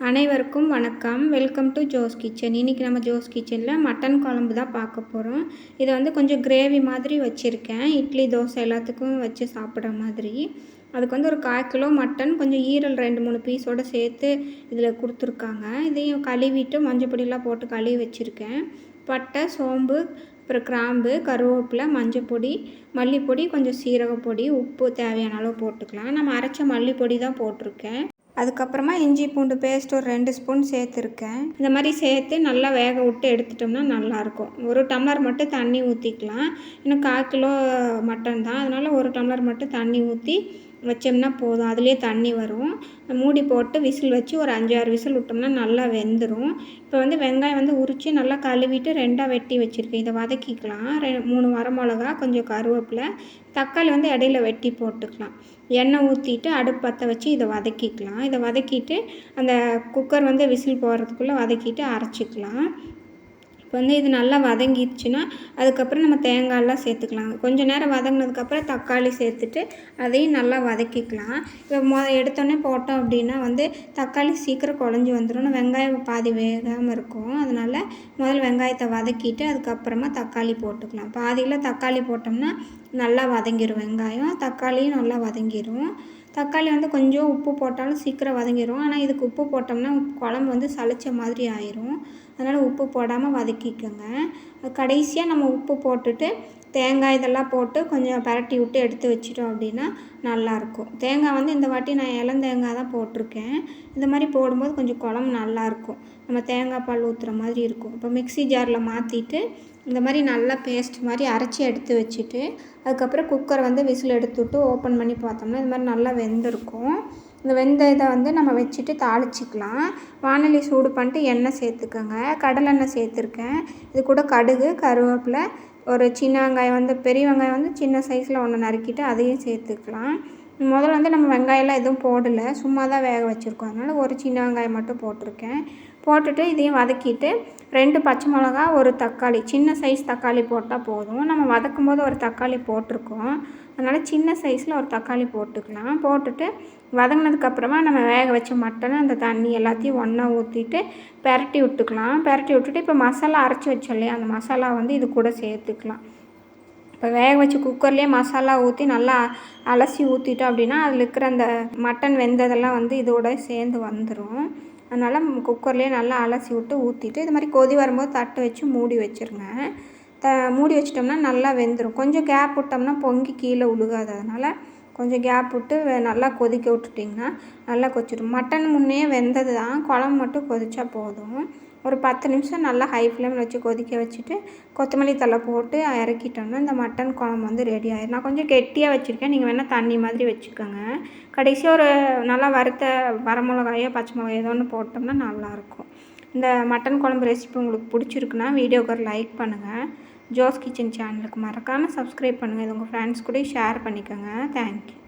அனைவருக்கும் வணக்கம். Welcome to Jo's kitchen. இன்றைக்கி நம்ம ஜோஸ் கிச்சனில் மட்டன் குழம்பு தான் பார்க்க போகிறோம். இதை வந்து கொஞ்சம் கிரேவி மாதிரி வச்சுருக்கேன். இட்லி தோசை எல்லாத்துக்கும் வச்சு சாப்பிட்ற மாதிரி. அதுக்கு வந்து ஒரு 1/4 கிலோ மட்டன், கொஞ்சம் ஈரல் 2-3 பீஸோடு சேர்த்து இதில் கொடுத்துருக்காங்க. இதையும் கழுவிட்டு மஞ்சள் பொடியெலாம் போட்டு கழுவி வச்சுருக்கேன். பட்டை, சோம்பு, அப்புறம் கிராம்பு, கருவேப்பிலை, மஞ்சள் பொடி, மல்லிப்பொடி, கொஞ்சம் சீரகப்பொடி, உப்பு தேவையான அளவு போட்டுக்கலாம். நம்ம அரைச்ச மல்லிப்பொடி தான் போட்டிருக்கேன். அதுக்கப்புறமா இஞ்சி பூண்டு பேஸ்ட் ஒரு 2 ஸ்பூன் சேர்த்துருக்கேன். இந்த மாதிரி சேர்த்து நல்லா வேக விட்டு எடுத்துட்டோம்னா நல்லாயிருக்கும். ஒரு டம்ளர் மட்டும் தண்ணி ஊற்றிக்கலாம். இன்னும் 1/4 கிலோ மட்டன் தான், அதனால் ஒரு டம்ளர் மட்டும் தண்ணி ஊற்றி வச்சோம்னா போதும். அதுலேயே தண்ணி வரும். மூடி போட்டு விசில் வச்சு ஒரு 5-6 விசில் விட்டோம்னா நல்லா வெந்துடும். இப்போ வந்து வெங்காயம் வந்து உரித்து நல்லா கழுவிட்டு 2ஆக வெட்டி வச்சுருக்கேன். இதை வதக்கிக்கலாம். 3 வரமிளகா, கொஞ்சம் கருவேப்பிலை, தக்காளி வந்து இடையில வெட்டி போட்டுக்கலாம். எண்ணெய் ஊற்றிட்டு அடுப்பு பற்ற வச்சு இதை வதக்கிக்கலாம். இதை வதக்கிட்டு அந்த குக்கர் வந்து விசில் போடுறதுக்குள்ளே வதக்கிட்டு அரைச்சிக்கலாம். இப்போ வந்து இது நல்லா வதங்கிடுச்சுன்னா அதுக்கப்புறம் நம்ம தேங்காயெல்லாம் சேர்த்துக்கலாம். கொஞ்சம் நேரம் வதங்கினதுக்கப்புறம் தக்காளி சேர்த்துட்டு அதையும் நல்லா வதக்கிக்கலாம். இப்போ எடுத்தோடனே போட்டோம் அப்படின்னா வந்து தக்காளி சீக்கிரம் குழஞ்சி வந்துடும். வெங்காயம் பாதி வேகாமல் இருக்கும். அதனால் முதல்ல வெங்காயத்தை வதக்கிட்டு அதுக்கப்புறமா தக்காளி போட்டுக்கலாம். பாதியில் தக்காளி போட்டோம்னா நல்லா வதங்கிடும். வெங்காயம் தக்காளியும் நல்லா வதங்கிடும். தக்காளி வந்து கொஞ்சம் உப்பு போட்டாலும் சீக்கிரம் வதங்கிடும். ஆனால் இதுக்கு உப்பு போட்டோம்னா குழம்பு வந்து சளிச்ச மாதிரி ஆயிரும். அதனால் உப்பு போடாமல் வதக்கிக்கோங்க. கடைசியாக நம்ம உப்பு போட்டுட்டு தேங்காய் இதெல்லாம் போட்டு கொஞ்சம் பரட்டி விட்டு எடுத்து வச்சிட்டோம் அப்படின்னா நல்லாயிருக்கும். தேங்காய் வந்து இந்த வாட்டி நான் இளந்தேங்காய் தான் போட்டிருக்கேன். இந்த மாதிரி போடும்போது கொஞ்சம் குழம்பு நல்லாயிருக்கும். நம்ம தேங்காய் பால் ஊற்றுற மாதிரி இருக்கும். இப்போ மிக்ஸி ஜாரில் மாற்றிட்டு இந்த மாதிரி நல்லா பேஸ்ட் மாதிரி அரைச்சி எடுத்து வச்சுட்டு அதுக்கப்புறம் குக்கரை வந்து விசில் எடுத்துவிட்டு ஓப்பன் பண்ணி பார்த்தோம்னா இது மாதிரி நல்லா வெந்திருக்கும். இந்த வெந்த இதை வந்து நம்ம வச்சுட்டு தாளிச்சிக்கலாம். வானொலி சூடு பண்ணிட்டு எண்ணெய் சேர்த்துக்கோங்க. கடலெண்ணெய் சேர்த்துருக்கேன். இது கூட கடுகு, கருவேப்பிலை, ஒரு சின்ன வெங்காயம் வந்து பெரிய வெங்காயம் வந்து சின்ன சைஸில் ஒன்று நறுக்கிட்டு அதையும் சேர்த்துக்கலாம். முதல்ல வந்து நம்ம வெங்காயம்லாம் எதுவும் போடலை, சும்மா தான் வேக வச்சுருக்கோம். அதனால் ஒரு சின்ன வெங்காயம் மட்டும் போட்டிருக்கேன். போட்டுட்டு இதையும் வதக்கிட்டு 2 பச்சை மிளகா, ஒரு தக்காளி, சின்ன சைஸ் தக்காளி போட்டால் போதும். நம்ம வதக்கும் போது ஒரு தக்காளி போட்டிருக்கோம். அதனால் சின்ன சைஸில் ஒரு தக்காளி போட்டுக்கலாம். போட்டுட்டு வதங்கினதுக்கப்புறமா நம்ம வேக வச்ச மட்டனை அந்த தண்ணி எல்லாத்தையும் ஒன்றா ஊற்றிட்டு பெரட்டி விட்டுக்கலாம். பெரட்டி விட்டுட்டு இப்போ மசாலா அரைச்சி வச்சோம் இல்லையா, அந்த மசாலா வந்து இது கூட சேர்த்துக்கலாம். இப்போ வேக வச்சு குக்கர்லேயே மசாலா ஊற்றி நல்லா அலசி ஊற்றிட்டோம் அப்படின்னா அதில் இருக்கிற அந்த மட்டன் வெந்ததெல்லாம் வந்து இதோட சேர்ந்து வந்துடும். அதனால் குக்கர்லேயே நல்லா அலசி விட்டு ஊற்றிட்டு இது மாதிரி கொதி வரும்போது தட்டு வச்சு மூடி வச்சுருங்க. மூடி வச்சிட்டோம்னா நல்லா வெந்துடும். கொஞ்சம் கேப் விட்டோம்னா பொங்கி கீழே உழுகாது. அதனால் கொஞ்சம் கேப் விட்டு நல்லா கொதிக்க விட்டுட்டிங்கன்னா நல்லா கொதிச்சிடும். மட்டன் முன்னே வெந்தது தான், குழம்பு மட்டும் கொதிச்சா போதும். ஒரு 10 நிமிஷம் நல்லா ஹை ஃப்ளேமில் வச்சு கொதிக்க வச்சுட்டு கொத்தமல்லி தழை போட்டு இறக்கிட்டோம்னா இந்த மட்டன் குழம்பு வந்து ரெடி ஆயிடும். நான் கொஞ்சம் கெட்டியாக வச்சுருக்கேன். நீங்கள் வேணால் தண்ணி மாதிரி வச்சுக்கோங்க. கடைசியாக ஒரு நல்லா வறுத்த வரமிளகாயோ பச்சை மிளகாயோ ஏதோ ஒன்று போட்டோம்னா நல்லாயிருக்கும். இந்த மட்டன் குழம்பு ரெசிபி உங்களுக்கு பிடிச்சிருக்குன்னா வீடியோக்கு ஒரு லைக் பண்ணுங்கள். ஜோஸ் கிச்சன் சேனலுக்கு மறக்காமல் சப்ஸ்கிரைப் பண்ணுங்கள். இது உங்கள் ஃப்ரெண்ட்ஸ் கூட ஷேர் பண்ணிக்கோங்க. தேங்க்யூ.